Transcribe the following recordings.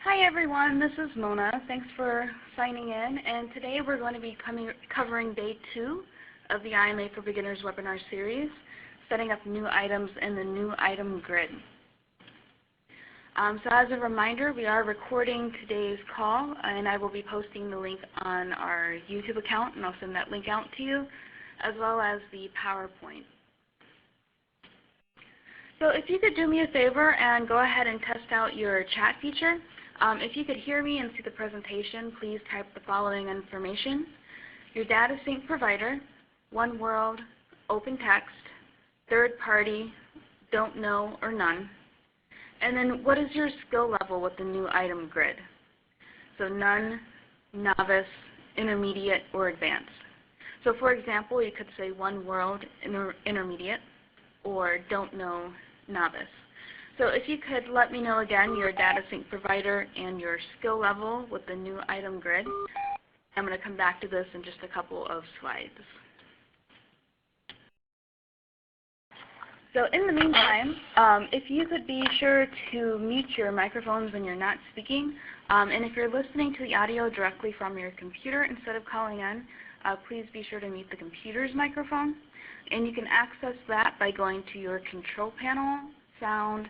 Hi everyone, this is Mona. Thanks for signing in, and today we're going to be covering Day 2 of the IMA for Beginners webinar series, setting up new items in the new item grid. So as a reminder, we are recording today's call, and I will be posting the link on our YouTube account, and I'll send that link out to you, as well as the PowerPoint. So if you could do me a favor and go ahead and test out your chat feature. If you could hear me and see the presentation, please type the following information: your data sync provider, one world, open text, third party, don't know or none, and then what is your skill level with the new item grid? So none, novice, intermediate, or advanced. So for example, you could say one world, intermediate, or don't know, novice. So if you could let me know again your data sync provider and your skill level with the new item grid. I'm going to come back to this in just a couple of slides. So in the meantime, if you could be sure to mute your microphones when you're not speaking, and if you're listening to the audio directly from your computer instead of calling in, please be sure to mute the computer's microphone. And you can access that by going to your control panel, sound,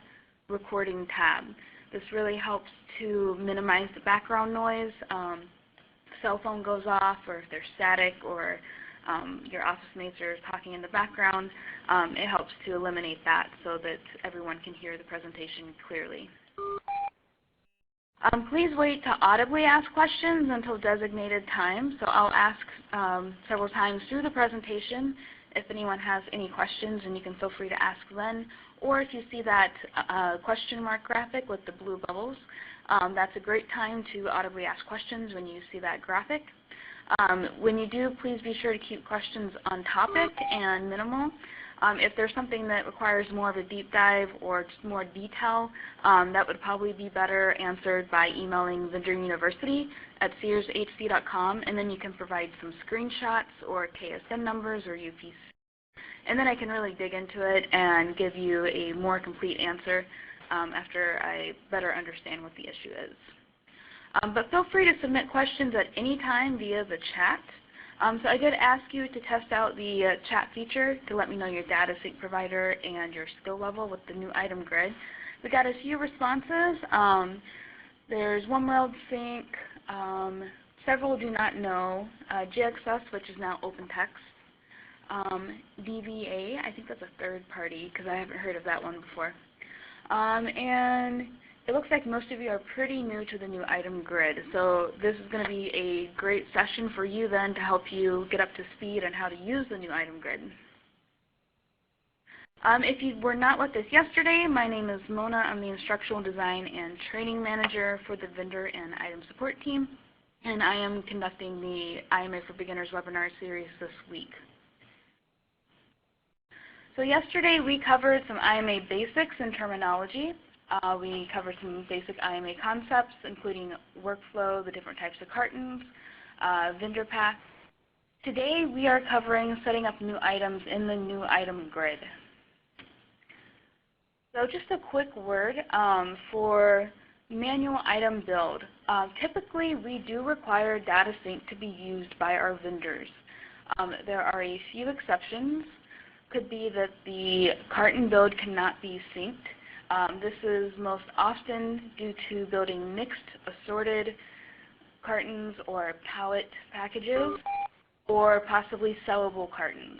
recording tab. This really helps to minimize the background noise. Cell phone goes off, or if there's static, or your office mates are talking in the background, it helps to eliminate that so that everyone can hear the presentation clearly. Please wait to audibly ask questions until designated time. So I'll ask several times through the presentation if anyone has any questions, and you can feel free to ask then. Or if you see that question mark graphic with the blue bubbles, that's a great time to audibly ask questions when you see that graphic. When you do, please be sure to keep questions on topic and minimal. If there's something that requires more of a deep dive or just more detail, that would probably be better answered by emailing Vendor University at searshc.com, and then you can provide some screenshots or KSN numbers or UPC. And then I can really dig into it and give you a more complete answer after I better understand what the issue is. But feel free to submit questions at any time via the chat. So I did ask you to test out the chat feature to let me know your data sync provider and your skill level with the new item grid. We got a few responses. There's One World Sync, several do not know, GXS, which is now open text, DVA, I think that's a third party because I haven't heard of that one before. And it looks like most of you are pretty new to the new item grid, so this is going to be a great session for you then to help you get up to speed on how to use the new item grid. If you were not with us yesterday, my name is Mona. I'm the Instructional Design and Training Manager for the Vendor and Item Support team, and I am conducting the IMA for Beginners webinar series this week. So yesterday we covered some IMA basics and terminology. We covered some basic IMA concepts, including workflow, the different types of cartons, vendor paths. Today we are covering setting up new items in the new item grid. So just a quick word for manual item build. Typically we do require data sync to be used by our vendors. There are a few exceptions. Could be that the carton build cannot be synced. This is most often due to building mixed, assorted cartons or pallet packages, or possibly sellable cartons.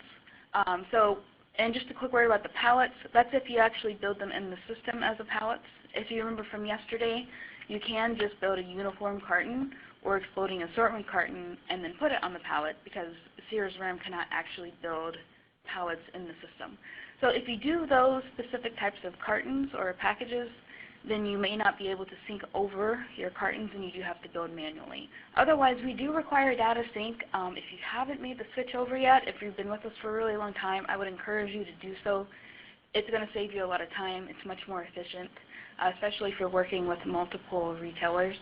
And just a quick word about the pallets. That's if you actually build them in the system as a pallets. If you remember from yesterday, you can just build a uniform carton or exploding assortment carton and then put it on the pallet, because Sears RAM cannot actually build pallets in the system. So if you do those specific types of cartons or packages, then you may not be able to sync over your cartons, and you do have to build manually. Otherwise, we do require data sync. If you haven't made the switch over yet, if you've been with us for a really long time, I would encourage you to do so. It's going to save you a lot of time. It's much more efficient, especially if you're working with multiple retailers.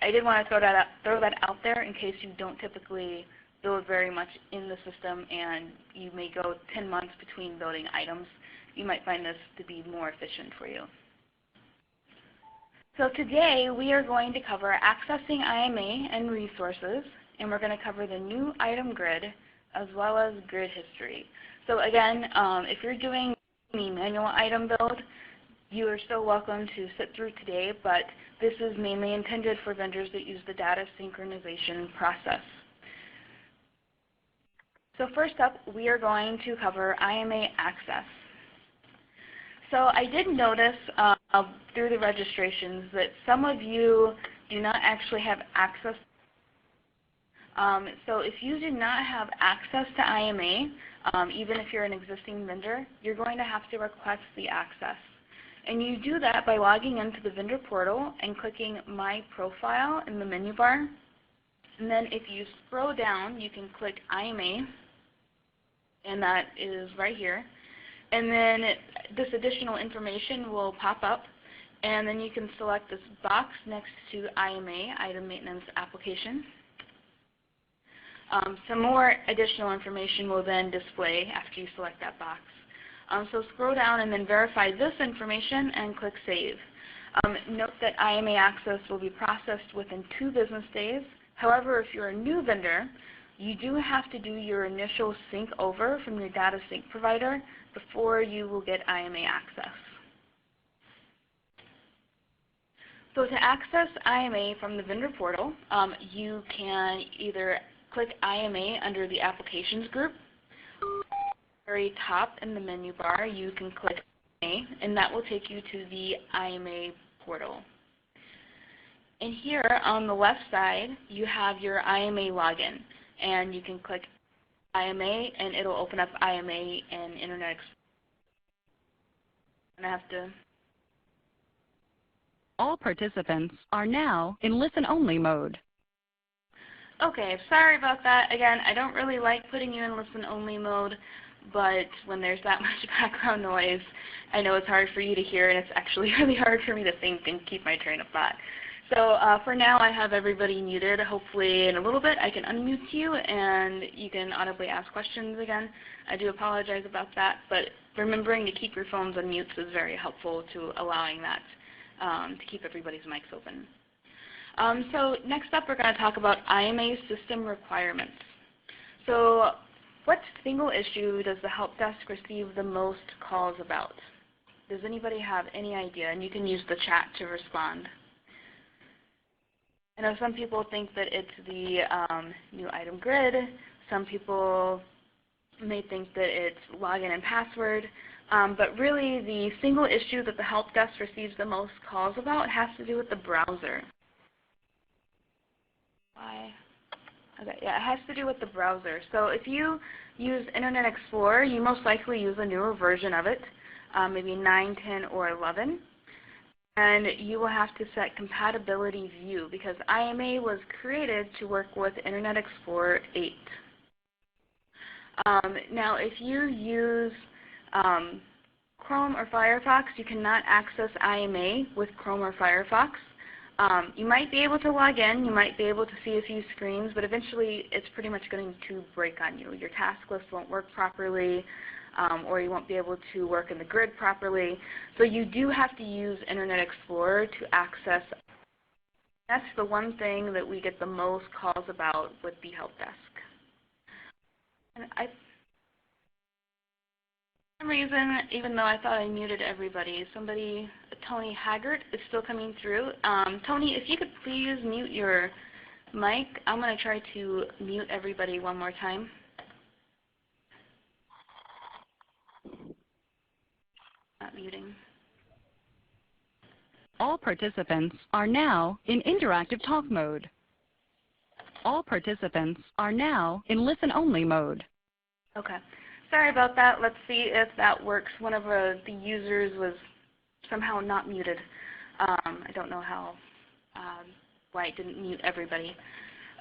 I did want to throw that out there in case you don't typically build very much in the system and you may go 10 months between building items. You might find this to be more efficient for you. So today we are going to cover accessing IMA and resources, and we're going to cover the new item grid as well as grid history. So again, if you're doing the manual item build, you are still welcome to sit through today, but this is mainly intended for vendors that use the data synchronization process. So first up, we are going to cover IMA access. So I did notice through the registrations that some of you do not actually have access. So if you do not have access to IMA, even if you're an existing vendor, you're going to have to request the access. And you do that by logging into the vendor portal and clicking My Profile in the menu bar. And then if you scroll down, you can click IMA, and that is right here. And then this additional information will pop up, and then you can select this box next to IMA, Item Maintenance Application. Some more additional information will then display after you select that box. So scroll down and then verify this information and click Save. Note that IMA access will be processed within 2 business days. However, if you're a new vendor, you do have to do your initial sync over from your data sync provider before you will get IMA access. So to access IMA from the vendor portal, you can either click IMA under the Applications group. At the very top in the menu bar, you can click IMA, and that will take you to the IMA portal. And here on the left side, you have your IMA login, and you can click IMA, and it'll open up IMA and Internet Explorer. And I have to. All participants are now in listen-only mode. Okay, sorry about that. Again, I don't really like putting you in listen-only mode, but when there's that much background noise, I know it's hard for you to hear, and it's actually really hard for me to think and keep my train of thought. So for now, I have everybody muted. Hopefully in a little bit I can unmute you and you can audibly ask questions again. I do apologize about that, but remembering to keep your phones on mute is very helpful to allowing that to keep everybody's mics open. So next up, we're going to talk about IMA system requirements. So what single issue does the help desk receive the most calls about? Does anybody have any idea? And you can use the chat to respond. I know some people think that it's the new item grid. Some people may think that it's login and password. But really, the single issue that the help desk receives the most calls about has to do with the browser. Why? Okay, yeah, it has to do with the browser. So if you use Internet Explorer, you most likely use a newer version of it, maybe 9, 10, or 11. And you will have to set compatibility view because IMA was created to work with Internet Explorer 8. Now, if you use Chrome or Firefox, you cannot access IMA with Chrome or Firefox. You might be able to log in, you might be able to see a few screens, but eventually it's pretty much going to break on you. Your task list won't work properly, or you won't be able to work in the grid properly. So you do have to use Internet Explorer to access. That's the one thing that we get the most calls about with the help desk. And for some reason, even though I thought I muted everybody, Tony Haggart is still coming through. Tony, if you could please mute your mic. I'm going to try to mute everybody one more time. Not muting. All participants are now in interactive talk mode. All participants are now in listen-only mode. Okay. Sorry about that. Let's see if that works. One of the users was somehow not muted. I don't know how, why it didn't mute everybody.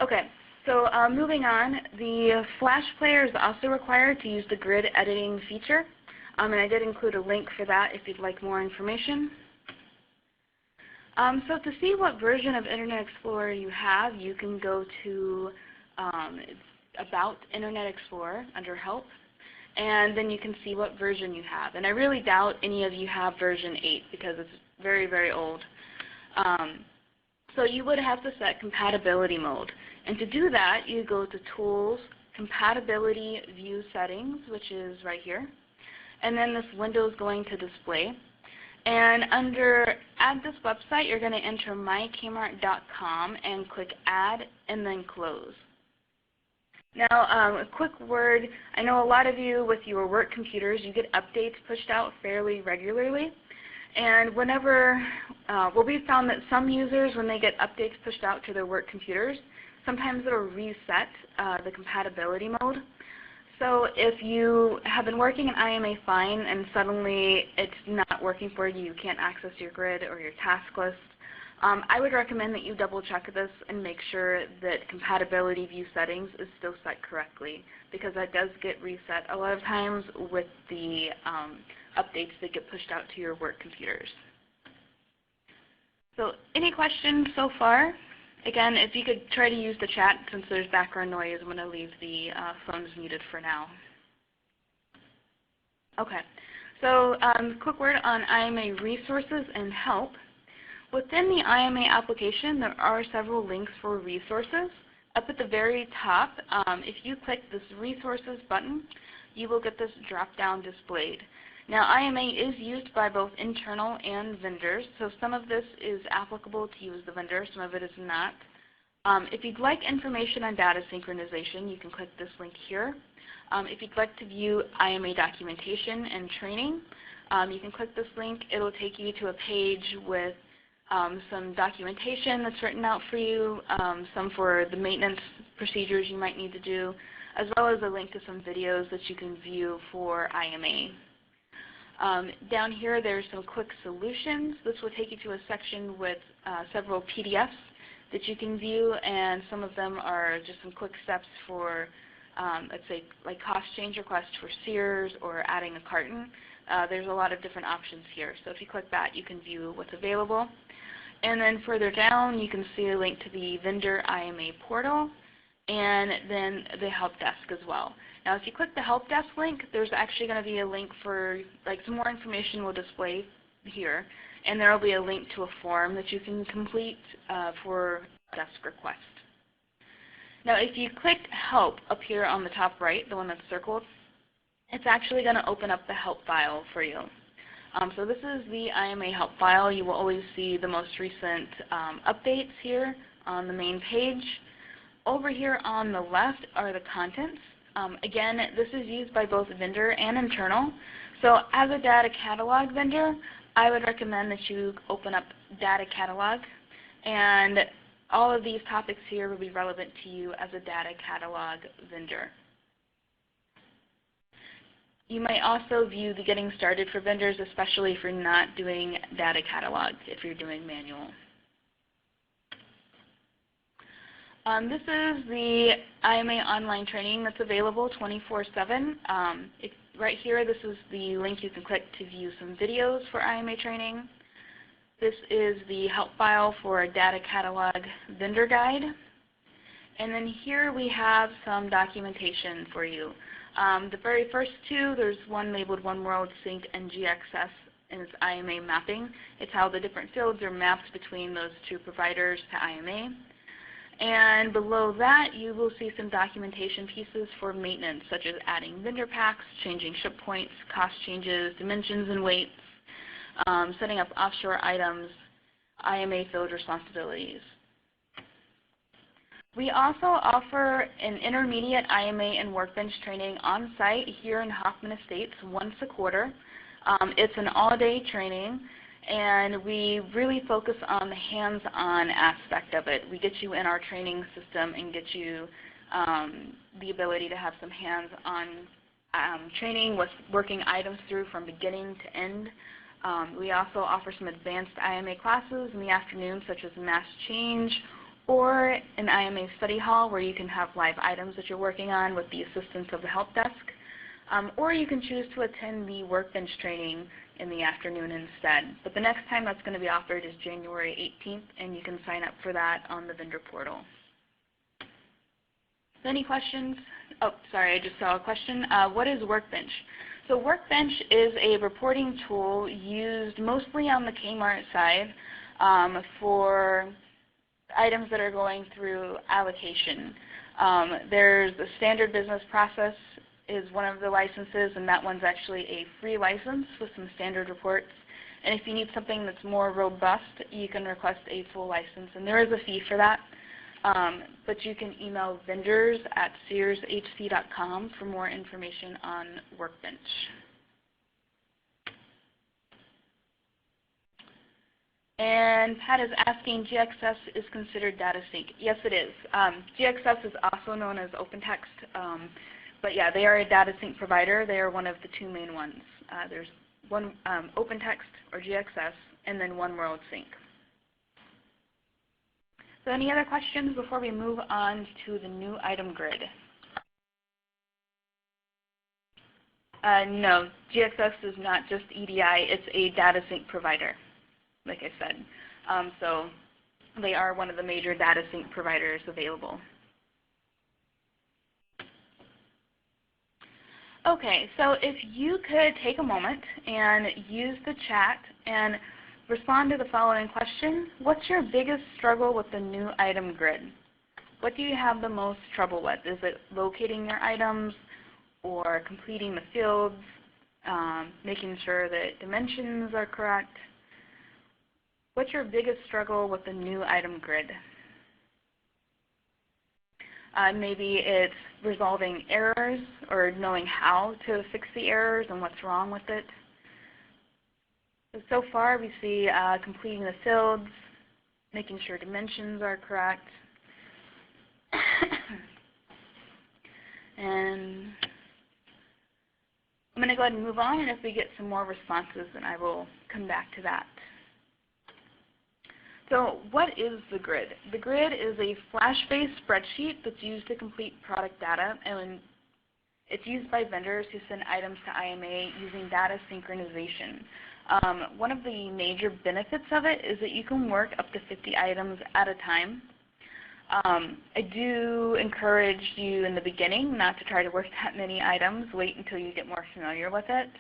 Okay, so moving on, the Flash player is also required to use the grid editing feature. And I did include a link for that if you'd like more information. So to see what version of Internet Explorer you have, you can go to About Internet Explorer under Help, and then you can see what version you have. And I really doubt any of you have version 8 because it's very, very old. So you would have to set compatibility mode. And to do that, you go to Tools, Compatibility View Settings, which is right here. And then this window is going to display. And under Add This Website, you're going to enter mykmart.com and click Add and then Close. Now, a quick word. I know a lot of you with your work computers, you get updates pushed out fairly regularly. And whenever, we found that some users, when they get updates pushed out to their work computers, sometimes it'll reset the compatibility mode. So if you have been working in IMA fine and suddenly it's not working for you, you can't access your grid or your task list, I would recommend that you double check this and make sure that compatibility view settings is still set correctly, because that does get reset a lot of times with the updates that get pushed out to your work computers. So any questions so far? Again, if you could try to use the chat since there's background noise, I'm going to leave the phones muted for now. Okay, so quick word on IMA resources and help. Within the IMA application, there are several links for resources. Up at the very top, if you click this resources button, you will get this drop-down displayed. Now, IMA is used by both internal and vendors, so some of this is applicable to you as the vendor, some of it is not. If you'd like information on data synchronization, you can click this link here. If you'd like to view IMA documentation and training, you can click this link. It'll take you to a page with some documentation that's written out for you, some for the maintenance procedures you might need to do, as well as a link to some videos that you can view for IMA. Down here, there's some quick solutions. This will take you to a section with several PDFs that you can view, and some of them are just some quick steps for, let's say, like cost change request for Sears or adding a carton. There's a lot of different options here. So if you click that, you can view what's available. And then further down, you can see a link to the vendor IMA portal and then the help desk as well. Now, if you click the help desk link, there's actually going to be a link for, like, some more information will display here, and there will be a link to a form that you can complete for a desk request. Now, if you click help up here on the top right, the one that's circled, it's actually going to open up the help file for you. So this is the IMA help file. You will always see the most recent updates here on the main page. Over here on the left are the contents. Again, this is used by both vendor and internal. So as a data catalog vendor, I would recommend that you open up data catalog, and all of these topics here will be relevant to you as a data catalog vendor. You might also view the getting started for vendors, especially if you're not doing data catalog, if you're doing manual. This is the IMA online training that's available 24/7. Right here, this is the link you can click to view some videos for IMA training. This is the help file for a data catalog vendor guide. And then here we have some documentation for you. The very first two, there's one labeled One World Sync and GXS, and it's IMA mapping. It's how the different fields are mapped between those two providers to IMA. And below that, you will see some documentation pieces for maintenance, such as adding vendor packs, changing ship points, cost changes, dimensions and weights, setting up offshore items, IMA field responsibilities. We also offer an intermediate IMA and workbench training on site here in Hoffman Estates once a quarter. It's an all-day training, and we really focus on the hands-on aspect of it. We get you in our training system and get you the ability to have some hands-on training with working items through from beginning to end. We also offer some advanced IMA classes in the afternoon, such as mass change, or an IMA study hall where you can have live items that you're working on with the assistance of the help desk. Or you can choose to attend the workbench training in the afternoon instead. But the next time that's going to be offered is January 18th, and you can sign up for that on the vendor portal. So any questions? Oh, sorry, I just saw a question. What is Workbench? So Workbench is a reporting tool used mostly on the Kmart side for items that are going through allocation. There's the standard business process is one of the licenses, and that one's actually a free license with some standard reports. And if you need something that's more robust, you can request a full license, and there is a fee for that. But you can email vendors@searshc.com for more information on Workbench. And Pat is asking, GXS is considered data sync. Yes, it is. GXS is also known as OpenText. But yeah, they are a data sync provider. They are one of the two main ones. There's one OpenText or GXS, and then One World Sync. So any other questions before we move on to the new item grid? No, GXS is not just EDI. It's a data sync provider, like I said. So they are one of the major data sync providers available. Okay, so if you could take a moment and use the chat and respond to the following question. What's your biggest struggle with the new item grid? What do you have the most trouble with? Is it locating your items or completing the fields, making sure that dimensions are correct? What's your biggest struggle with the new item grid? Maybe it's resolving errors or knowing how to fix the errors and what's wrong with it. So far we see completing the fields, making sure dimensions are correct. And I'm going to go ahead and move on, and if we get some more responses, then I will come back to that. So what is the grid? The grid is a flash-based spreadsheet that's used to complete product data, and it's used by vendors who send items to IMA using data synchronization. One of the major benefits of it is that you can work up to 50 items at a time. I do encourage you in the beginning not to try to work that many items. Wait until you get more familiar with it,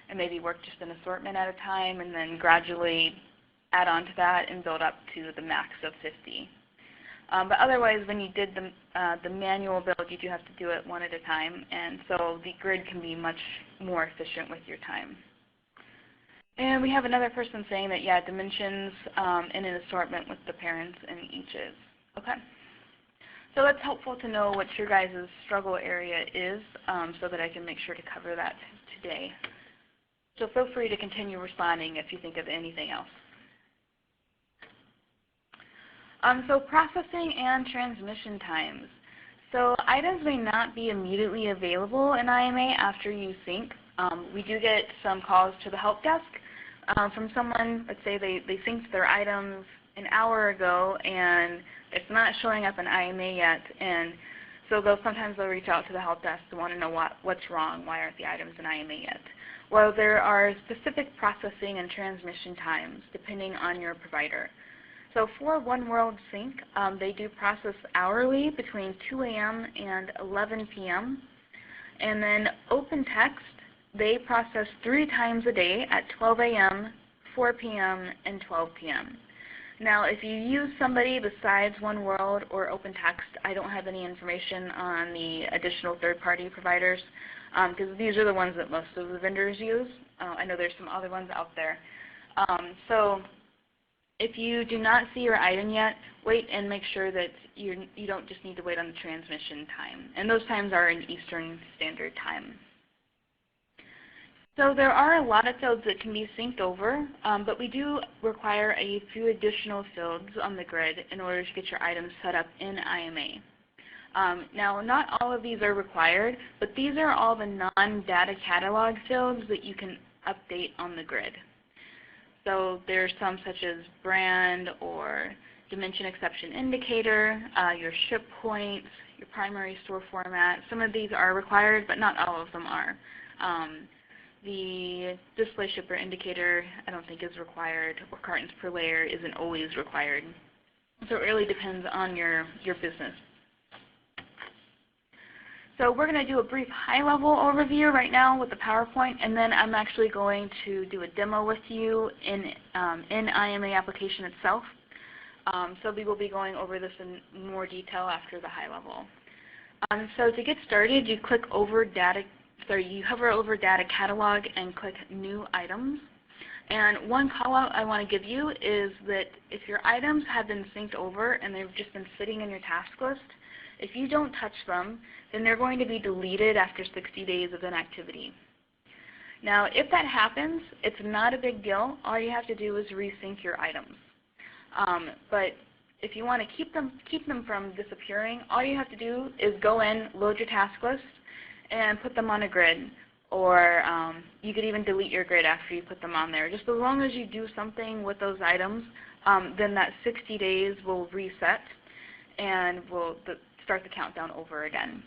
and maybe work just an assortment at a time, and then gradually add on to that and build up to the max of 50. But otherwise, when you did the manual build, you do have to do it one at a time, and so the grid can be much more efficient with your time. And we have another person saying that, yeah, dimensions in an assortment with the parents and each is. Okay. So that's helpful to know what your guys' struggle area is so that I can make sure to cover that today. So feel free to continue responding if you think of anything else. So processing and transmission times. So items may not be immediately available in IMA after you sync. We do get some calls to the help desk from someone. Let's say they synced their items an hour ago and it's not showing up in IMA yet, and so sometimes they'll reach out to the help desk to want to know what's wrong, why aren't the items in IMA yet. Well, there are specific processing and transmission times depending on your provider. So for One World Sync, they do process hourly between 2 a.m. and 11 p.m. And then OpenText, they process 3 times a day at 12 a.m., 4 p.m., and 12 p.m. Now, if you use somebody besides One World or OpenText, I don't have any information on the additional third-party providers because these are the ones that most of the vendors use. I know there's some other ones out there. So if you do not see your item yet, wait and make sure that you don't just need to wait on the transmission time. And those times are in Eastern Standard Time. So there are a lot of fields that can be synced over, but we do require a few additional fields on the grid in order to get your items set up in IMA. Now, not all of these are required, but these are all the non-data catalog fields that you can update on the grid. So there's some such as brand or dimension exception indicator, your ship points, your primary store format. Some of these are required, but not all of them are. the display shipper indicator I don't think is required, or cartons per layer isn't always required. So it really depends on your business. So we're going to do a brief high-level overview right now with the PowerPoint, and then I'm actually going to do a demo with you in IMA application itself. So we will be going over this in more detail after the high level. So to get started, you click over data. You hover over Data Catalog and click New Items. And one call out I want to give you is that if your items have been synced over and they've just been sitting in your task list, if you don't touch them, then they're going to be deleted after 60 days of inactivity. Now, if that happens, it's not a big deal. All you have to do is resync your items. But if you want to keep them from disappearing, all you have to do is go in, load your task list, and put them on a grid. Or you could even delete your grid after you put them on there. Just as long as you do something with those items, then that 60 days will reset and will start the countdown over again.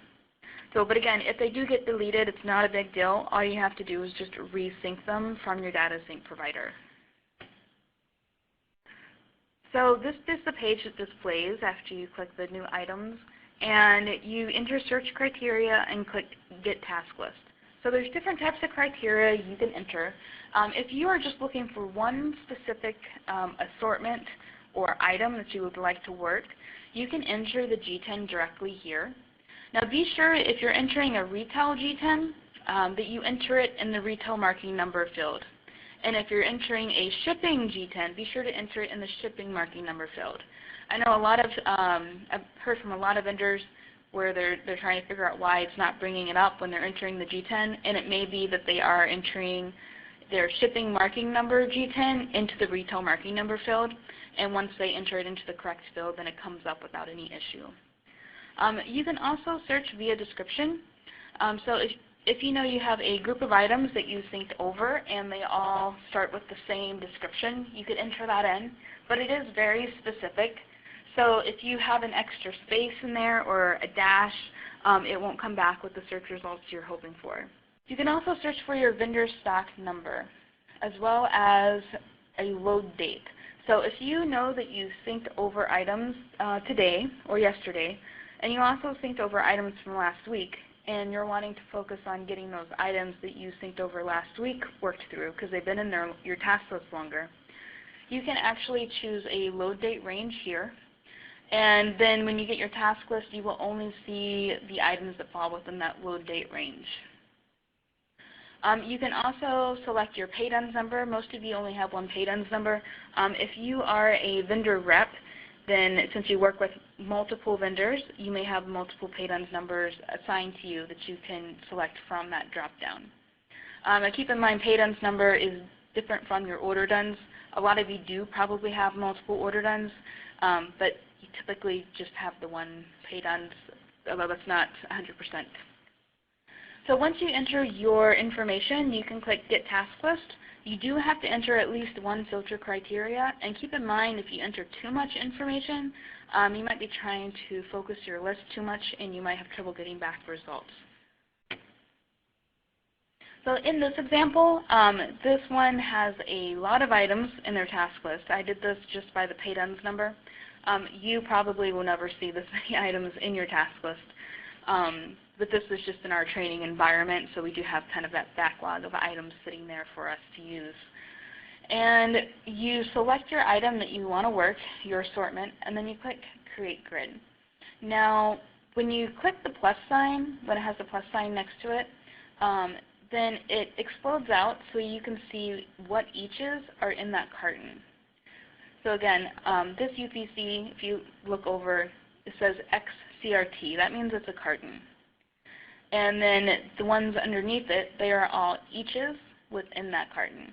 So, but again, if they do get deleted, it's not a big deal. All you have to do is just resync them from your data sync provider. So this is the page that displays after you click the new items, and you enter search criteria and click Get Task List. So there's different types of criteria you can enter. If you are just looking for one specific assortment or item that you would like to work, you can enter the G10 directly here. Now be sure if you're entering a retail G10 that you enter it in the retail marking number field. And if you're entering a shipping G10, be sure to enter it in the shipping marking number field. I know I've heard from a lot of vendors where they're trying to figure out why it's not bringing it up when they're entering the G10, and it may be that they are entering their shipping marking number G10 into the retail marking number field, and once they enter it into the correct field, then it comes up without any issue. You can also search via description. So if you know you have a group of items that you synced over and they all start with the same description, you could enter that in, but it is very specific. So if you have an extra space in there or a dash, it won't come back with the search results you're hoping for. You can also search for your vendor stock number as well as a load date. So if you know that you synced over items today or yesterday, and you also synced over items from last week, and you're wanting to focus on getting those items that you synced over last week worked through because they've been in your task list longer, you can actually choose a load date range here. And then when you get your task list, you will only see the items that fall within that load date range. You can also select your paid ends number. Most of you only have one paid ends number. If you are a vendor rep, then since you work with multiple vendors, you may have multiple paid ends numbers assigned to you that you can select from that drop-down. Keep in mind, paid ends number is different from your ordered ends. A lot of you do probably have multiple ordered ends, but you typically just have the one paid ends, although that's not 100%. So once you enter your information, you can click Get Task List. You do have to enter at least one filter criteria, and keep in mind if you enter too much information, you might be trying to focus your list too much and you might have trouble getting back the results. So in this example, this one has a lot of items in their task list. I did this just by the paid ends number. You probably will never see this many items in your task list. But this is just in our training environment, so we do have kind of that backlog of items sitting there for us to use. And you select your item that you want to work, your assortment, and then you click Create Grid. Now, when you click the plus sign, when it has the plus sign next to it, then it explodes out so you can see what eaches are in that carton. So again, this UPC, if you look over, it says XCRT. That means it's a carton. And then the ones underneath it, they are all eaches within that carton.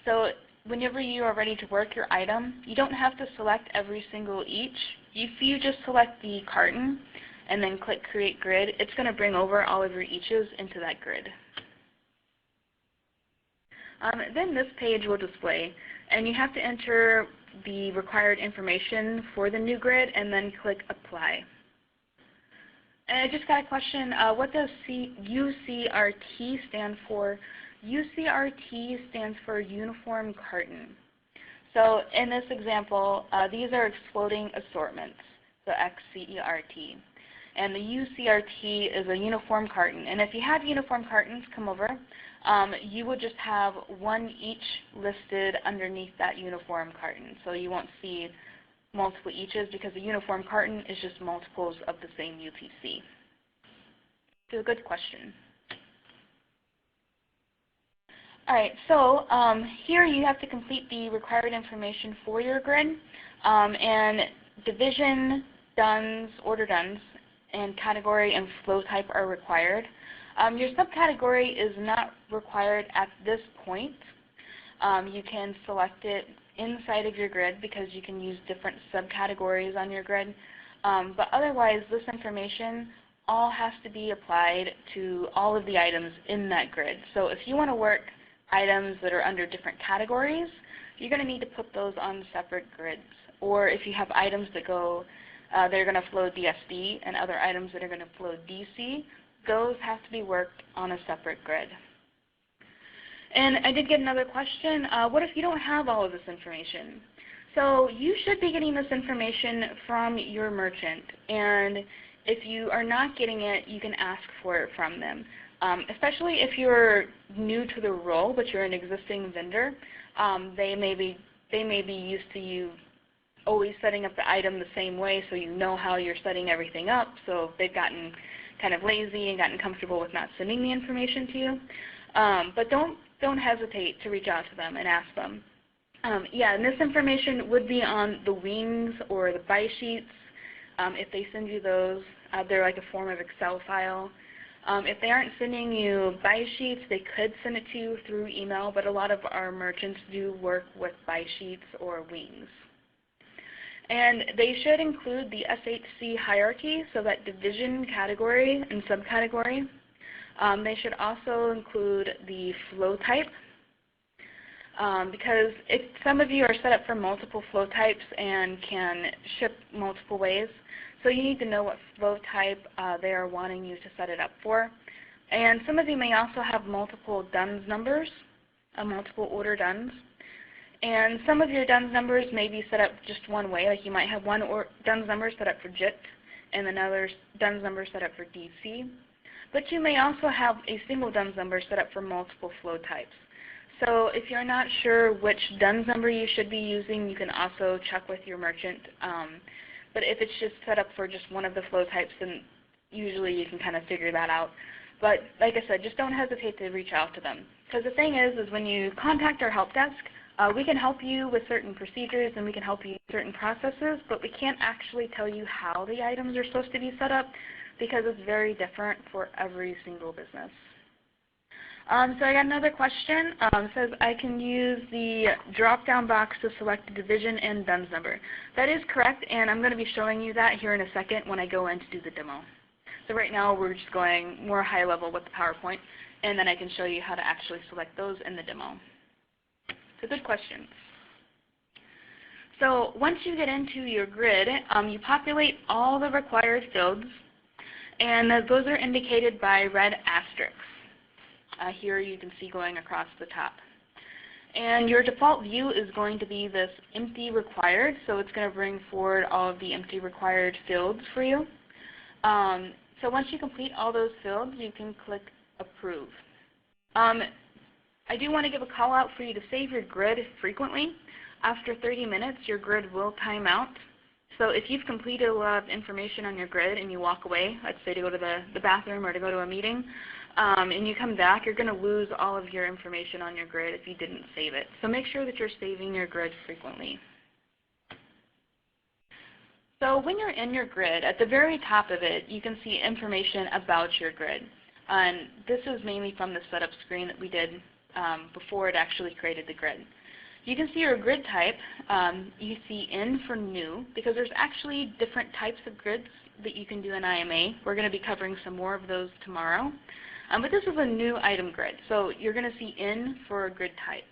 So whenever you are ready to work your item, you don't have to select every single each. If you just select the carton and then click Create Grid, it's going to bring over all of your eaches into that grid. Then this page will display, and you have to enter the required information for the new grid and then click Apply. And I just got a question. What does UCRT stand for? UCRT stands for Uniform Carton. So in this example, these are exploding assortments, so XCERT. And the UCRT is a uniform carton. And if you have uniform cartons come over, you would just have one each listed underneath that uniform carton. So you won't see multiple eaches because a uniform carton is just multiples of the same UTC. So a good question. All right, so here you have to complete the required information for your grid, and division, DUNS, order DUNS, and category and flow type are required. Your subcategory is not required at this point. You can select it inside of your grid because you can use different subcategories on your grid, but otherwise this information all has to be applied to all of the items in that grid. So if you want to work items that are under different categories, you're going to need to put those on separate grids. Or if you have items that go, they're going to flow DSD and other items that are going to flow DC, those have to be worked on a separate grid. And I did get another question. What if you don't have all of this information? So you should be getting this information from your merchant. And if you are not getting it, you can ask for it from them. Especially if you're new to the role, but you're an existing vendor, they may be used to you always setting up the item the same way, so you know how you're setting everything up. So they've gotten kind of lazy and gotten comfortable with not sending the information to you. But don't hesitate to reach out to them and ask them. Yeah, and this information would be on the wings or the buy sheets. If they send you those, they're like a form of Excel file. If they aren't sending you buy sheets, they could send it to you through email, but a lot of our merchants do work with buy sheets or wings. And they should include the SHC hierarchy, so that division, category, and subcategory. They should also include the flow type, because if some of you are set up for multiple flow types and can ship multiple ways, so you need to know what flow type they are wanting you to set it up for. And some of you may also have multiple DUNS numbers, multiple order DUNS. And some of your DUNS numbers may be set up just one way, like you might have one DUNS number set up for JIT and another DUNS number set up for DC. But you may also have a single DUNS number set up for multiple flow types. So if you're not sure which DUNS number you should be using, you can also check with your merchant. But if it's just set up for just one of the flow types, then usually you can kind of figure that out. But like I said, just don't hesitate to reach out to them. Because the thing is when you contact our help desk, we can help you with certain procedures and we can help you with certain processes, but we can't actually tell you how the items are supposed to be set up because it's very different for every single business. So I got another question. It says I can use the drop-down box to select the division and DUNS number. That is correct, and I'm going to be showing you that here in a second when I go in to do the demo. So right now we're just going more high level with the PowerPoint, and then I can show you how to actually select those in the demo. So good question. So once you get into your grid, you populate all the required fields, and those are indicated by red asterisks. Here you can see going across the top. And your default view is going to be this empty required, so it's going to bring forward all of the empty required fields for you. So once you complete all those fields, you can click Approve. I do want to give a call out for you to save your grid frequently. After 30 minutes, your grid will time out. So if you've completed a lot of information on your grid and you walk away, let's say to go to the bathroom or to go to a meeting, and you come back, you're going to lose all of your information on your grid if you didn't save it. So make sure that you're saving your grid frequently. So when you're in your grid, at the very top of it, you can see information about your grid. And this is mainly from the setup screen that we did before it actually created the grid. You can see your grid type. You see in for new, because there's actually different types of grids that you can do in IMA. We're going to be covering some more of those tomorrow. But this is a new item grid, so you're going to see in for a grid type.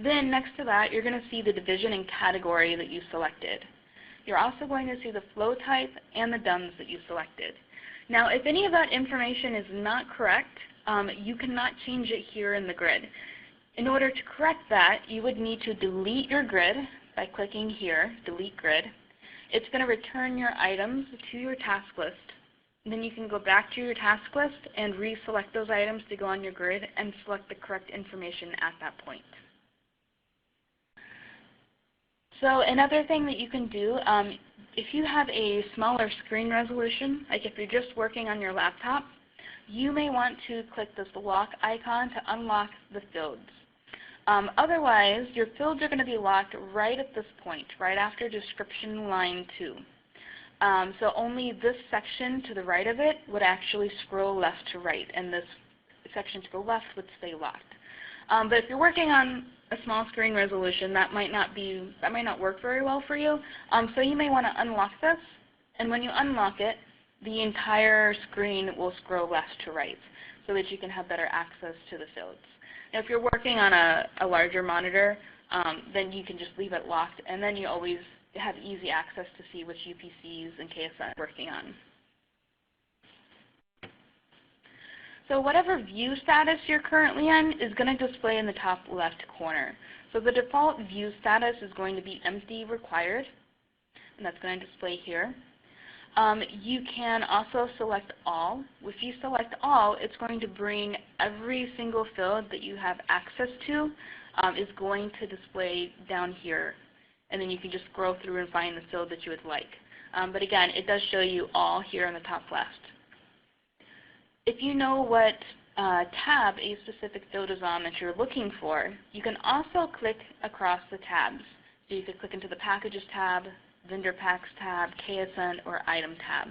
Then next to that, you're going to see the division and category that you selected. You're also going to see the flow type and the DUNS that you selected. Now, if any of that information is not correct, you cannot change it here in the grid. In order to correct that, you would need to delete your grid by clicking here, Delete Grid. It's going to return your items to your task list. And then you can go back to your task list and reselect those items to go on your grid and select the correct information at that point. So another thing that you can do, if you have a smaller screen resolution, like if you're just working on your laptop, you may want to click this lock icon to unlock the fields. Otherwise, your fields are going to be locked right at this point, right after description line 2. So only this section to the right of it would actually scroll left to right, and this section to the left would stay locked. But if you're working on a small screen resolution, that might not work very well for you. So you may want to unlock this, and when you unlock it, the entire screen will scroll left to right, so that you can have better access to the fields. Now, if you're working on a larger monitor, then you can just leave it locked, and then you always have easy access to see which UPCs and KSN you're working on. So whatever view status you're currently in is going to display in the top left corner. So the default view status is going to be empty required, and that's going to display here. You can also select all. If you select all, it's going to bring every single field that you have access to is going to display down here. And then you can just scroll through and find the field that you would like. But again, it does show you all here on the top left. If you know what tab a specific field is on that you're looking for, you can also click across the tabs. So you could click into the Packages tab, Vendor Packs tab, KSN, or Item tab.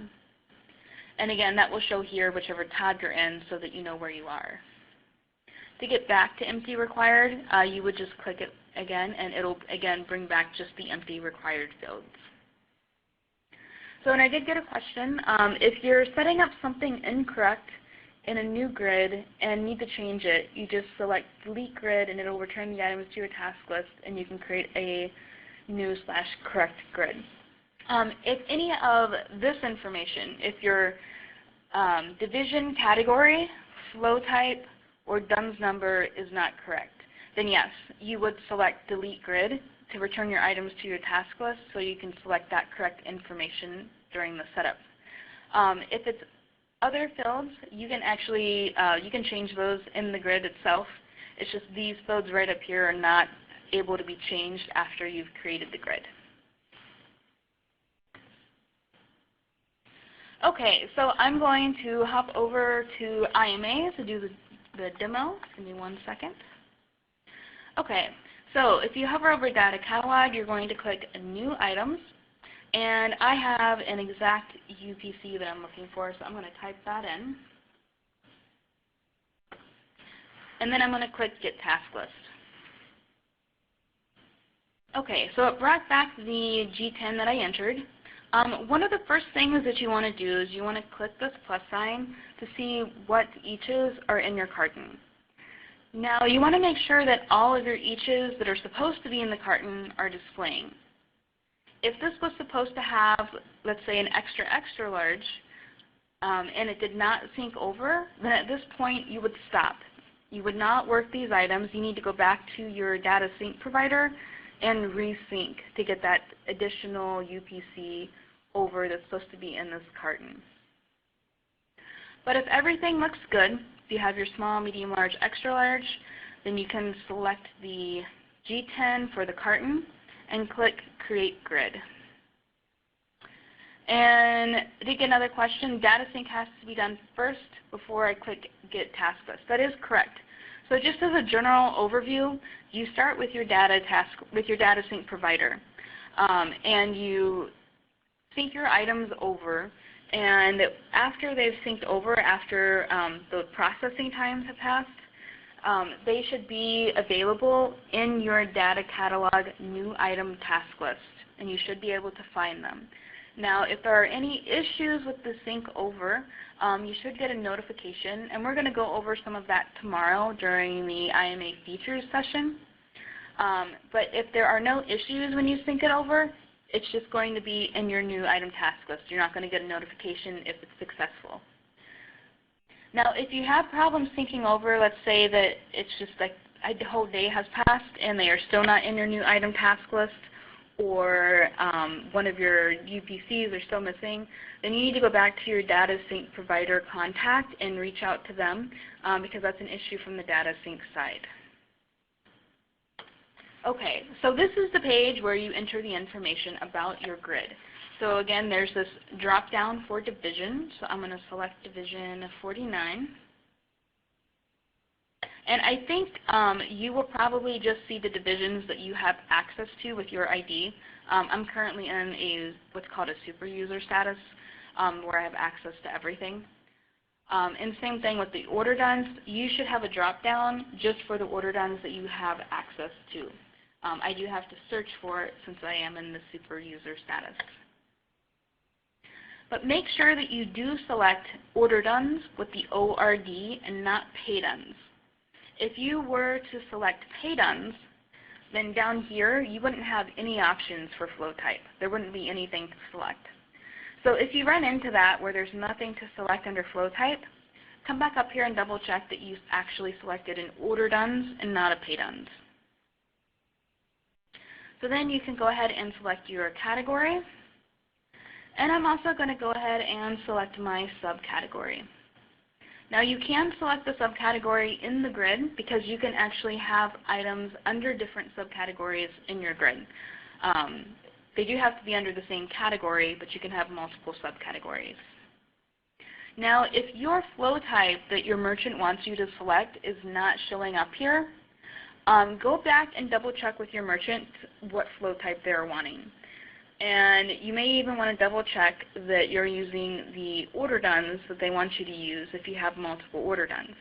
And again, that will show here whichever tab you're in so that you know where you are. To get back to empty required, you would just click it again, and it'll again bring back just the empty required fields. So, and I did get a question. If you're setting up something incorrect in a new grid and need to change it, you just select Delete Grid, and it'll return the items to your task list, and you can create a new/correct grid. If any of this information, if your division category, flow type, or DUNS number is not correct, then yes, you would select Delete Grid to return your items to your task list so you can select that correct information during the setup. If it's other fields, you can actually you can change those in the grid itself. It's just these fields right up here are not able to be changed after you've created the grid. Okay, so I'm going to hop over to IMA to do the demo. Give me 1 second. Okay, so if you hover over Data Catalog, you're going to click New Items. And I have an exact UPC that I'm looking for, so I'm going to type that in. And then I'm going to click Get Task List. Okay, so it brought back the G10 that I entered. One of the first things that you want to do is you want to click this plus sign to see what eaches are in your carton. Now you want to make sure that all of your eaches that are supposed to be in the carton are displaying. If this was supposed to have, let's say, an extra, extra large, and it did not sync over, then at this point you would stop. You would not work these items. You need to go back to your data sync provider and resync to get that additional UPC over that's supposed to be in this carton. But if everything looks good, if you have your small, medium, large, extra large, then you can select the G10 for the carton and click Create Grid. And I did get another question. Data sync has to be done first before I click Get Task List. That is correct. So just as a general overview, you start with your data sync provider, and you sync your items over. And after they've synced over, after the processing times have passed, they should be available in your data catalog new item task list, and you should be able to find them. Now, if there are any issues with the sync over, you should get a notification, and we're going to go over some of that tomorrow during the IMA features session. But if there are no issues when you sync it over, It's just going to be in your new item task list. You're not going to get a notification if it's successful. Now, if you have problems syncing over, let's say that it's just like the whole day has passed and they are still not in your new item task list, or one of your UPCs are still missing, then you need to go back to your data sync provider contact and reach out to them because that's an issue from the data sync side. Okay, so this is the page where you enter the information about your grid. So again, there's this drop down for division. So I'm going to select division 49. And I think you will probably just see the divisions that you have access to with your ID. I'm currently in what's called a super user status where I have access to everything. And same thing with the order dones. You should have a drop down just for the order dones that you have access to. I do have to search for it since I am in the super user status. But make sure that you do select order dones with the ORD and not pay dones. If you were to select pay dones, then down here you wouldn't have any options for flow type. There wouldn't be anything to select. So if you run into that where there's nothing to select under flow type, come back up here and double check that you've actually selected an order dones and not a pay dones. So then you can go ahead and select your category. And I'm also going to go ahead and select my subcategory. Now you can select the subcategory in the grid because you can actually have items under different subcategories in your grid. They do have to be under the same category, but you can have multiple subcategories. Now if your flow type that your merchant wants you to select is not showing up here, go back and double check with your merchant what flow type they're wanting. And you may even want to double check that you're using the order dones that they want you to use if you have multiple order dones.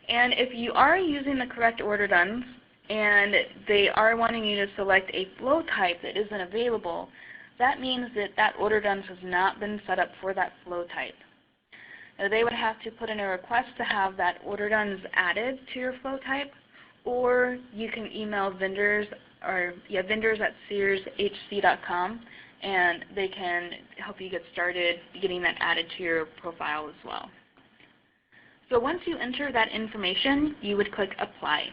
And if you are using the correct order dones and they are wanting you to select a flow type that isn't available, that means that that order dones has not been set up for that flow type. Now, they would have to put in a request to have that order dones added to your flow type, or you can email vendors at searshc.com, and they can help you get started getting that added to your profile as well. So once you enter that information, you would click Apply.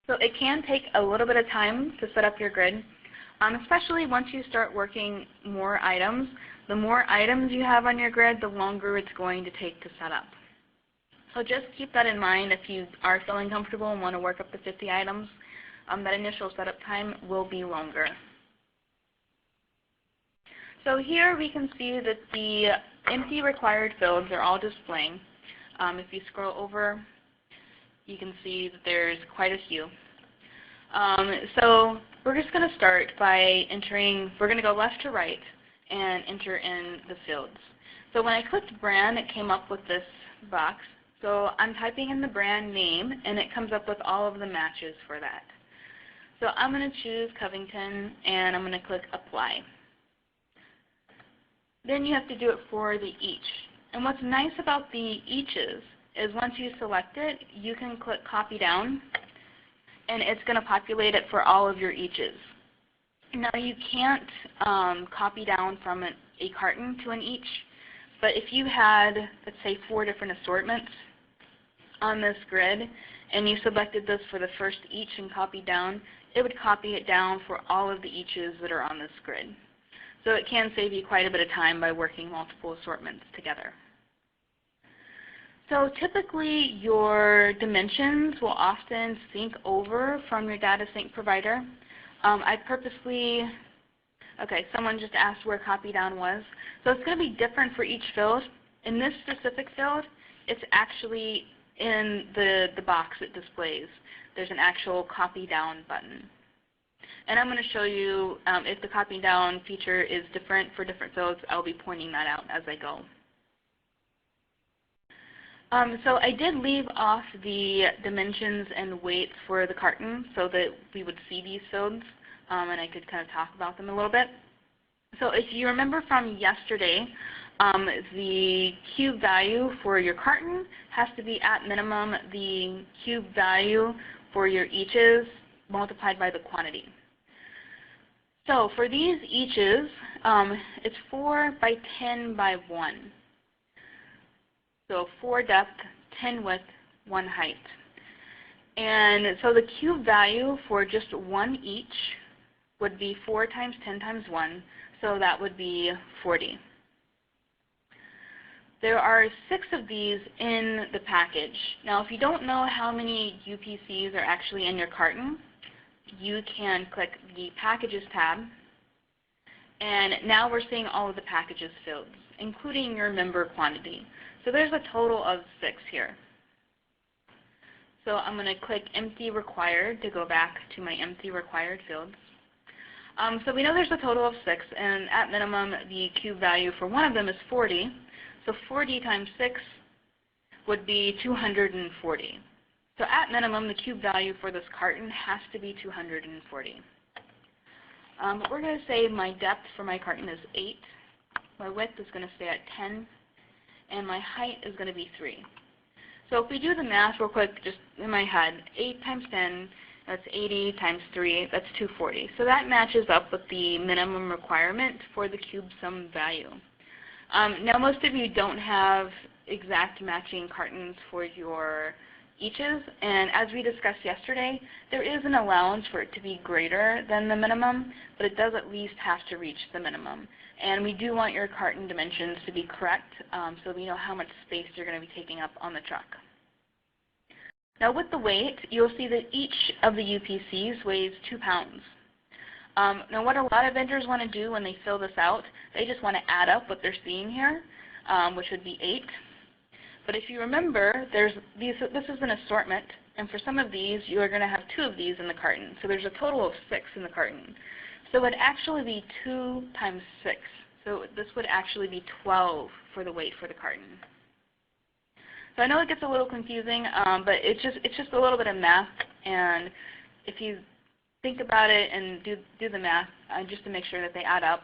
So it can take a little bit of time to set up your grid, especially once you start working more items. The more items you have on your grid, the longer it's going to take to set up. So just keep that in mind if you are feeling comfortable and want to work up to 50 items. That initial setup time will be longer. So here we can see that the empty required fields are all displaying. If you scroll over, you can see that there's quite a few. So we're just going to start by entering, we're going to go left to right and enter in the fields. So when I clicked brand, it came up with this box. So I'm typing in the brand name, and it comes up with all of the matches for that. So I'm going to choose Covington, and I'm going to click Apply. Then you have to do it for the each. And what's nice about the eaches is once you select it, you can click Copy Down, and it's going to populate it for all of your eaches. Now you can't copy down from a carton to an each, but if you had, let's say, 4 different assortments on this grid, and you selected this for the first each and copied down, it would copy it down for all of the eaches that are on this grid. So it can save you quite a bit of time by working multiple assortments together. So typically your dimensions will often sync over from your data sync provider. I purposely, okay, someone just asked where copy down was. So it's going to be different for each field. In this specific field, it's actually in the box it displays. There's an actual copy down button. And I'm going to show you if the copy down feature is different for different fields. I'll be pointing that out as I go. So I did leave off the dimensions and weights for the carton so that we would see these fields and I could kind of talk about them a little bit. So if you remember from yesterday, the cube value for your carton has to be at minimum the cube value for your eaches multiplied by the quantity. So for these eaches, it's 4 by 10 by 1. So 4 depth, 10 width, 1 height. And so the cube value for just one each would be 4 times 10 times 1, so that would be 40. There are 6 of these in the package. Now, if you don't know how many UPCs are actually in your carton, you can click the Packages tab, and now we're seeing all of the packages fields, including your member quantity. So there's a total of 6 here. So I'm going to click Empty Required to go back to my Empty Required fields. So we know there's a total of 6, and at minimum, the cube value for one of them is 40. So 40 times 6 would be 240. So at minimum, the cube value for this carton has to be 240. We're going to say my depth for my carton is 8. My width is going to stay at 10. And my height is going to be 3. So if we do the math real quick, just in my head, 8 times 10, that's 80 times 3, that's 240. So that matches up with the minimum requirement for the cube sum value. Now most of you don't have exact matching cartons for your eaches, and as we discussed yesterday, there is an allowance for it to be greater than the minimum, but it does at least have to reach the minimum. And we do want your carton dimensions to be correct, so we know how much space you're going to be taking up on the truck. Now with the weight, you'll see that each of the UPCs weighs 2 pounds. Now what a lot of vendors want to do when they fill this out, they just want to add up what they're seeing here, which would be 8. But if you remember, this is an assortment, and for some of these, you are going to have 2 of these in the carton. So there's a total of 6 in the carton. So it would actually be 2 times 6. So this would actually be 12 for the weight for the carton. So I know it gets a little confusing, but it's just a little bit of math, and if you think about it and do the math just to make sure that they add up.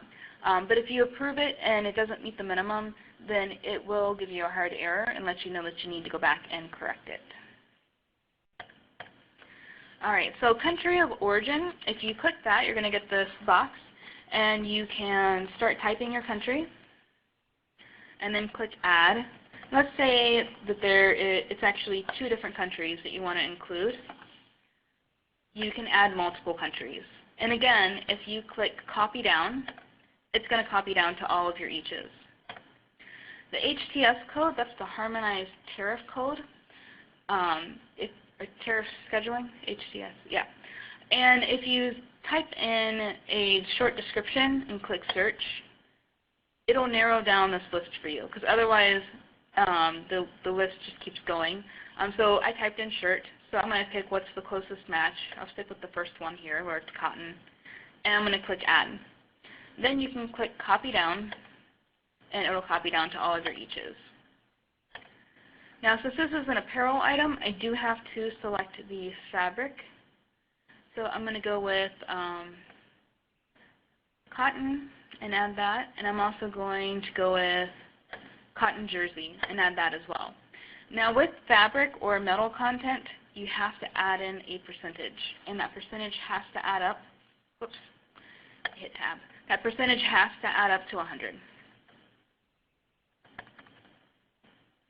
But if you approve it and it doesn't meet the minimum, then it will give you a hard error and let you know that you need to go back and correct it. All right, so country of origin, if you click that, you're going to get this box, and you can start typing your country, and then click Add. Let's say that it's actually 2 different countries that you want to include. You can add multiple countries. And again, if you click Copy Down, it's going to copy down to all of your eaches. The HTS code, that's the Harmonized Tariff Code. Tariff Scheduling, HTS, yeah. And if you type in a short description and click Search, it'll narrow down this list for you, because otherwise the list just keeps going. So I typed in shirt, so I'm going to pick what's the closest match. I'll stick with the first one here, where it's cotton, and I'm going to click Add. Then you can click Copy Down, and it'll copy down to all of your eaches. Now, since this is an apparel item, I do have to select the fabric. So I'm going to go with cotton and add that, and I'm also going to go with cotton jersey and add that as well. Now with fabric or metal content, you have to add in a percentage, and that percentage has to add up, whoops, hit tab. That percentage has to add up to 100.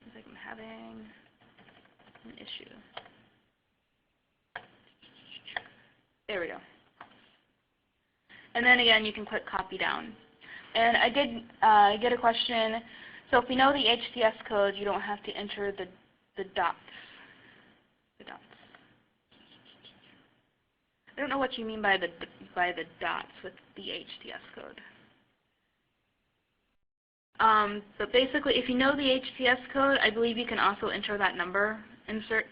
Looks like I'm having an issue. There we go. And then again, you can click Copy Down. And I did get a question. So if we know the HTS code, you don't have to enter the dots. The dots. I don't know what you mean by the dots with the HTS code. But basically, if you know the HTS code, I believe you can also enter that number in search.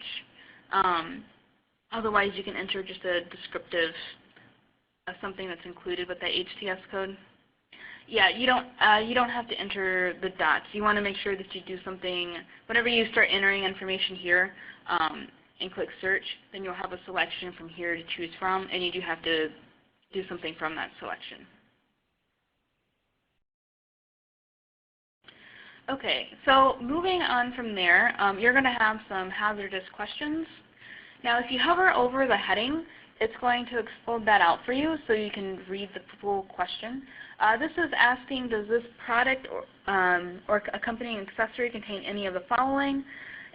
Otherwise, you can enter just a descriptive of something that's included with the HTS code. Yeah, you don't have to enter the dots. You want to make sure that you do something whenever you start entering information here and click search. Then you'll have a selection from here to choose from, and you do have to do something from that selection. Okay, so moving on from there, you're going to have some hazardous questions. Now, if you hover over the heading, it's going to explode that out for you so you can read the full question. This is asking, does this product or accompanying accessory contain any of the following?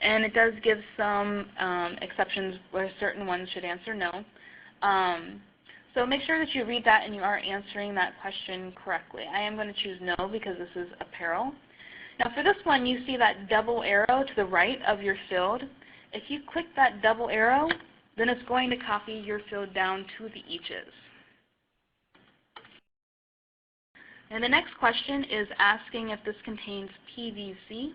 And it does give some exceptions where certain ones should answer no. So make sure that you read that and you are answering that question correctly. I am going to choose no because this is apparel. Now for this one, you see that double arrow to the right of your field. If you click that double arrow, then it's going to copy your field down to the eaches. And the next question is asking if this contains PVC.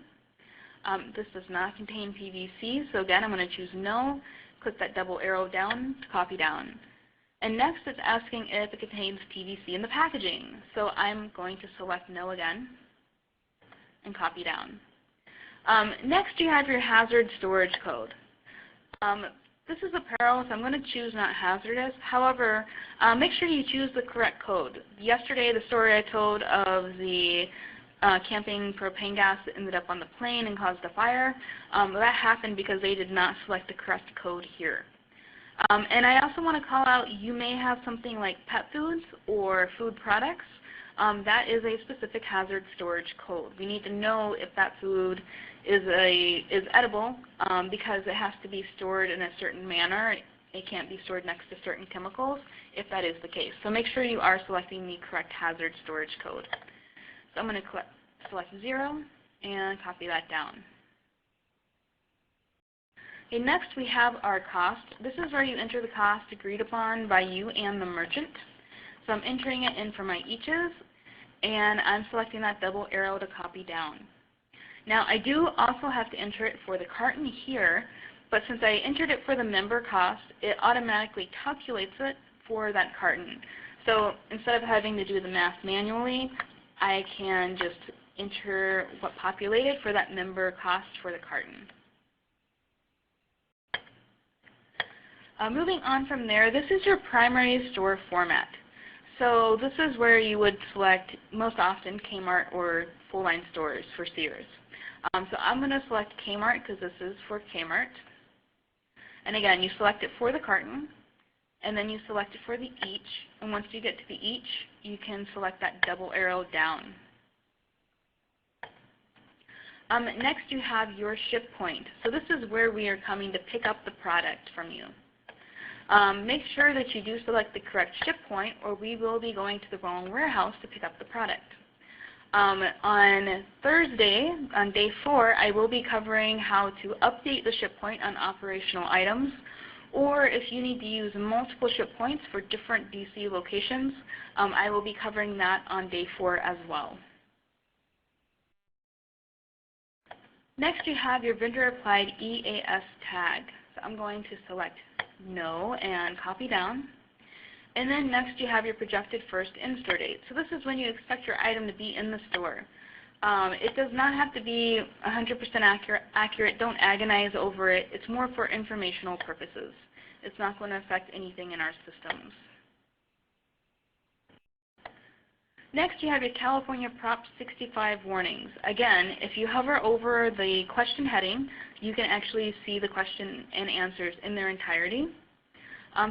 This does not contain PVC, so again, I'm going to choose no. Click that double arrow down to copy down. And next, it's asking if it contains PVC in the packaging. So I'm going to select no again and copy down. Next, you have your hazard storage code. This is apparel, so I'm going to choose not hazardous. However, make sure you choose the correct code. Yesterday, the story I told of the camping propane gas that ended up on the plane and caused a fire, that happened because they did not select the correct code here. And I also want to call out, you may have something like pet foods or food products. That is a specific hazard storage code. We need to know if that food is edible because it has to be stored in a certain manner. It can't be stored next to certain chemicals if that is the case. So make sure you are selecting the correct hazard storage code. So I'm going to select 0 and copy that down. Okay, next we have our cost. This is where you enter the cost agreed upon by you and the merchant. So I'm entering it in for my eaches, and I'm selecting that double arrow to copy down. Now I do also have to enter it for the carton here, but since I entered it for the member cost, it automatically calculates it for that carton. So instead of having to do the math manually, I can just enter what populated for that member cost for the carton. Moving on from there, this is your primary store format. So this is where you would select most often Kmart or full line stores for Sears. So I'm going to select Kmart because this is for Kmart. And again, you select it for the carton, and then you select it for the each. And once you get to the each, you can select that double arrow down. Next, you have your ship point. So this is where we are coming to pick up the product from you. Make sure that you do select the correct ship point, or we will be going to the wrong warehouse to pick up the product. On Thursday, on day 4, I will be covering how to update the ship point on operational items, or if you need to use multiple ship points for different DC locations, I will be covering that on day 4 as well. Next, you have your vendor applied EAS tag. So I'm going to select no and copy down. And then next you have your projected first in-store date. So this is when you expect your item to be in the store. It does not have to be 100% accurate. Don't agonize over it. It's more for informational purposes. It's not going to affect anything in our systems. Next, you have your California Prop 65 warnings. Again, if you hover over the question heading, you can actually see the question and answers in their entirety.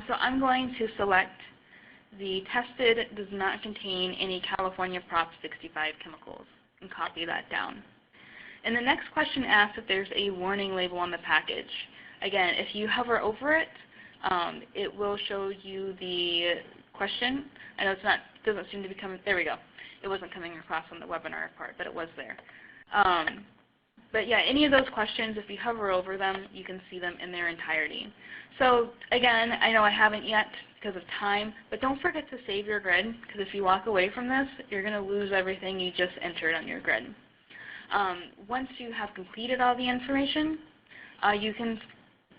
So I'm going to select the tested does not contain any California Prop 65 chemicals and copy that down. And the next question asks if there's a warning label on the package. Again, if you hover over it, it will show you the question. I know it doesn't seem to be coming, there we go. It wasn't coming across on the webinar part, but it was there. But yeah, any of those questions, if you hover over them, you can see them in their entirety. So again, I know I haven't yet because of time, but don't forget to save your grid, because if you walk away from this, you're going to lose everything you just entered on your grid. Once you have completed all the information, you can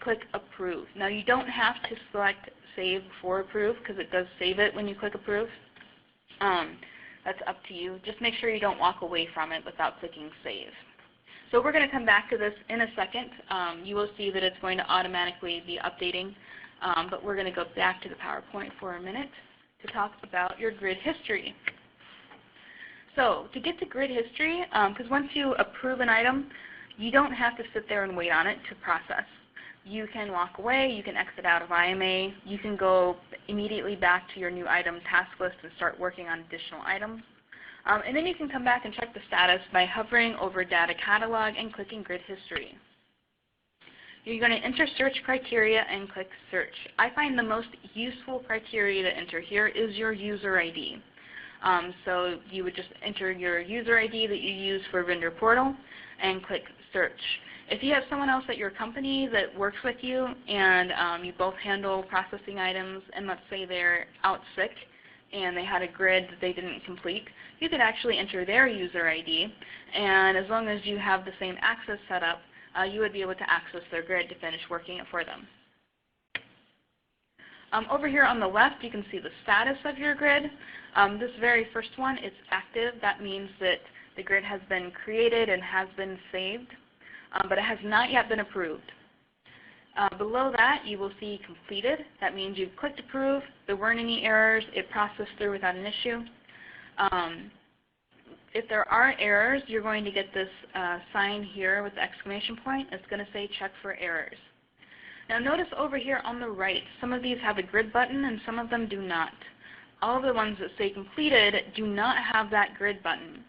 click Approve. Now you don't have to select Save before Approve, because it does save it when you click Approve. That's up to you. Just make sure you don't walk away from it without clicking Save. So we're going to come back to this in a second. You will see that it's going to automatically be updating, but we're going to go back to the PowerPoint for a minute to talk about your grid history. So to get to grid history, because once you approve an item, you don't have to sit there and wait on it to process. you can walk away, you can exit out of IMA, you can go immediately back to your new item task list and start working on additional items. And then you can come back and check the status by hovering over Data Catalog and clicking Grid History. You're going to enter search criteria and click Search. I find the most useful criteria to enter here is your user ID. So you would just enter your user ID that you use for Vendor Portal and click Search. If you have someone else at your company that works with you and you both handle processing items, and let's say they're out sick and they had a grid that they didn't complete, you could actually enter their user ID, and as long as you have the same access set up, you would be able to access their grid to finish working it for them. Over here on the left, you can see the status of your grid. This very first one, it's active. That means that the grid has been created and has been saved, but it has not yet been approved. Below that, you will see completed. That means you've clicked approve, there weren't any errors, it processed through without an issue. If there are errors, you're going to get this sign here with the exclamation point. It's going to say check for errors. Now notice over here on the right, some of these have a grid button and some of them do not. All of the ones that say completed do not have that grid button.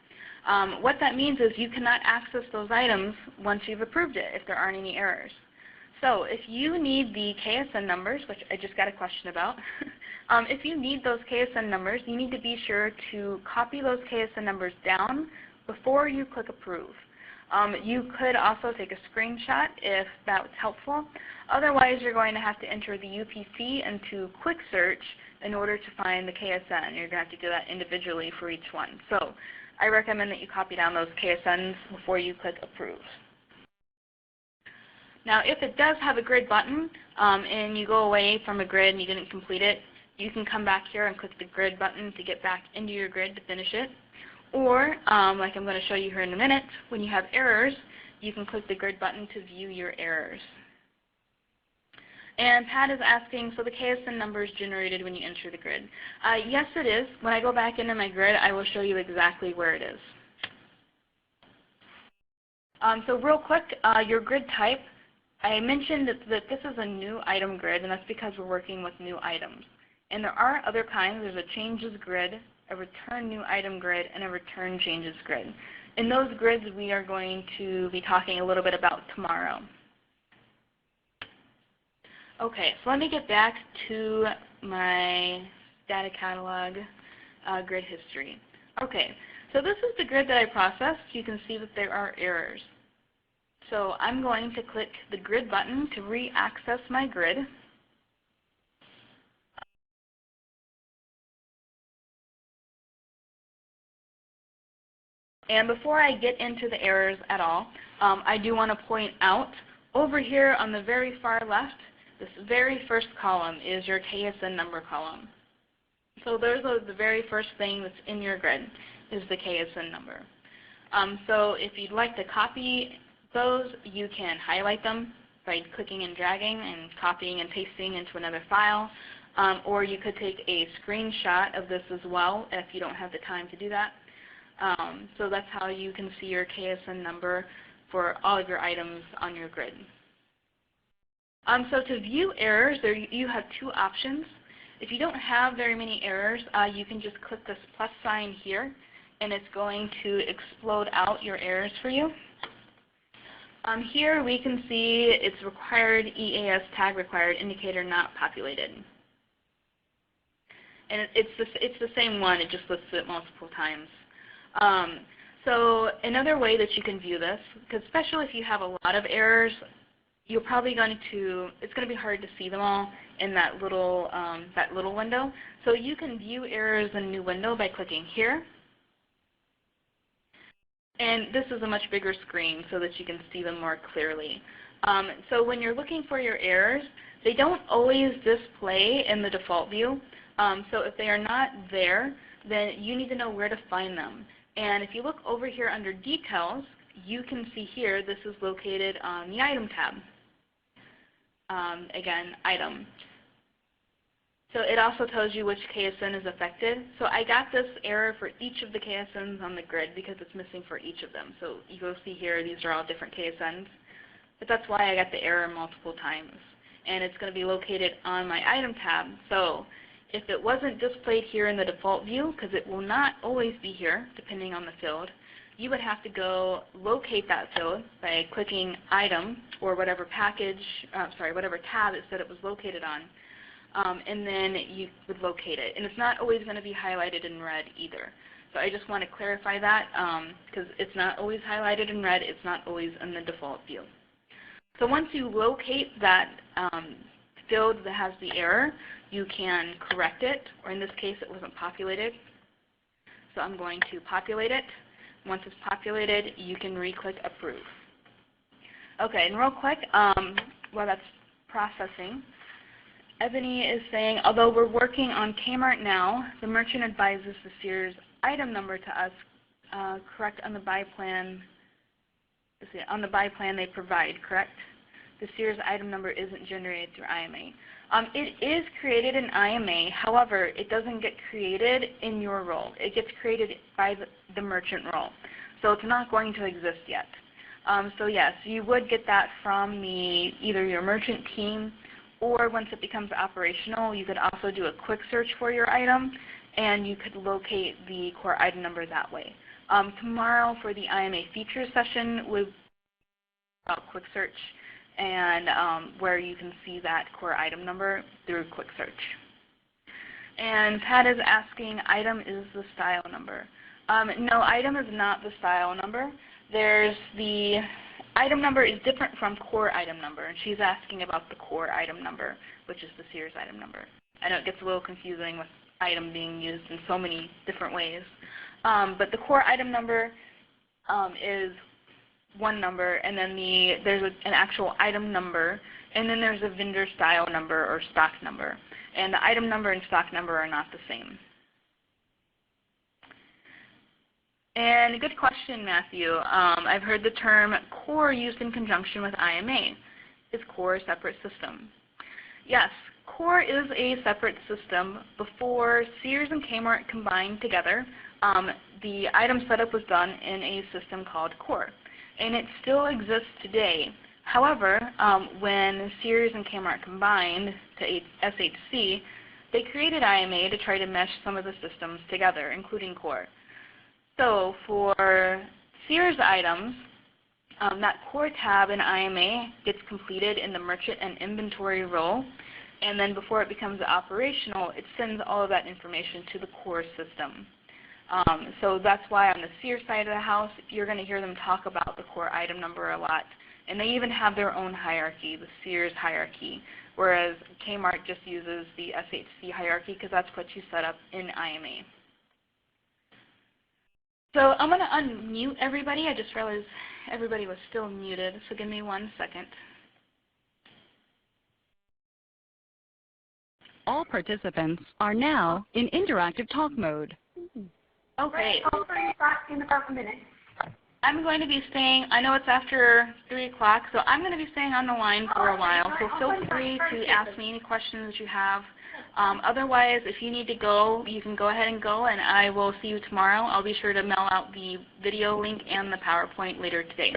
What that means is you cannot access those items once you've approved it if there aren't any errors. So if you need the KSN numbers, which I just got a question about, if you need those KSN numbers, you need to be sure to copy those KSN numbers down before you click approve. You could also take a screenshot if that was helpful. Otherwise, you're going to have to enter the UPC into quick search in order to find the KSN. You're going to have to do that individually for each one. So I recommend that you copy down those KSNs before you click approve. Now, if it does have a grid button and you go away from a grid and you didn't complete it, you can come back here and click the grid button to get back into your grid to finish it. Or, like I'm going to show you here in a minute, when you have errors, you can click the grid button to view your errors. And Pat is asking, so the KSN number is generated when you enter the grid. Yes, it is. When I go back into my grid, I will show you exactly where it is. So real quick, your grid type. I mentioned that this is a new item grid, and that's because we're working with new items. And there are other kinds. There's a changes grid, a return new item grid, and a return changes grid. In those grids, we are going to be talking a little bit about tomorrow. Okay, so let me get back to my data catalog grid history. Okay, so this is the grid that I processed. You can see that there are errors. So I'm going to click the grid button to re-access my grid. And before I get into the errors at all, I do want to point out over here on the very far left, this very first column is your KSN number column. So there's the very first thing that's in your grid is the KSN number. So if you'd like to copy those, you can highlight them by clicking and dragging and copying and pasting into another file. Or you could take a screenshot of this as well if you don't have the time to do that. So that's how you can see your KSN number for all of your items on your grid. So to view errors, you have two options. If you don't have very many errors, you can just click this plus sign here, and it's going to explode out your errors for you. Here we can see it's required EAS tag required indicator not populated. And it's the same one, it just lists it multiple times. So another way that you can view this, because especially if you have a lot of errors, you're probably it's going to be hard to see them all in that little window. So you can view errors in a new window by clicking here. And this is a much bigger screen so that you can see them more clearly. So when you're looking for your errors, they don't always display in the default view. So if they are not there, then you need to know where to find them. And if you look over here under details, you can see here this is located on the item tab. Again, item. So it also tells you which KSN is affected. So I got this error for each of the KSNs on the grid because it's missing for each of them. So you go see here, these are all different KSNs. but that's why I got the error multiple times. And it's going to be located on my item tab. So if it wasn't displayed here in the default view, because it will not always be here depending on the field, you would have to go locate that field by clicking item or whatever whatever tab it said it was located on, and then you would locate it. And it's not always going to be highlighted in red either. So I just want to clarify that because it's not always highlighted in red. It's not always in the default view. So once you locate that field that has the error, you can correct it, or in this case it wasn't populated. So I'm going to populate it. Once it's populated, you can re-click approve. Okay, and real quick, while that's processing, Ebony is saying, although we're working on Kmart now, the merchant advises the Sears item number to us, correct on the buy plan. On the buy plan they provide, correct? The Sears item number isn't generated through IMA. It is created in IMA, however, it doesn't get created in your role. It gets created by the merchant role. So it's not going to exist yet. So yes, you would get that from either your merchant team, or once it becomes operational, you could also do a quick search for your item, and you could locate the core item number that way. Tomorrow for the IMA features session, we'll about quick search and where you can see that core item number through quick search. And Pat is asking, item is the style number. No, item is not the style number. There's the item number is different from core item number, and she's asking about the core item number, which is the Sears item number. I know it gets a little confusing with item being used in so many different ways. But the core item number is one number, and then there's an actual item number, and then there's a vendor style number or stock number. And the item number and stock number are not the same. And a good question, Matthew. I've heard the term core used in conjunction with IMA. Is core a separate system? Yes, core is a separate system. Before Sears and Kmart combined together, the item setup was done in a system called core. And it still exists today. However, when Sears and Kmart combined to SHC, they created IMA to try to mesh some of the systems together, including core. So for Sears items, that core tab in IMA gets completed in the merchant and inventory role, and then before it becomes operational, it sends all of that information to the core system. So that's why on the Sears side of the house, you're going to hear them talk about the core item number a lot. And they even have their own hierarchy, the Sears hierarchy, whereas Kmart just uses the SHC hierarchy because that's what you set up in IMA. So I'm going to unmute everybody. I just realized everybody was still muted, so give me 1 second. All participants are now in interactive talk mode. Okay. I'll bring you back in about a minute. I'm going to be staying, I know it's after 3 o'clock, so I'm going to be staying on the line for a while, so feel free to ask me any questions you have. Otherwise, if you need to go, you can go ahead and go, and I will see you tomorrow. I'll be sure to mail out the video link and the PowerPoint later today.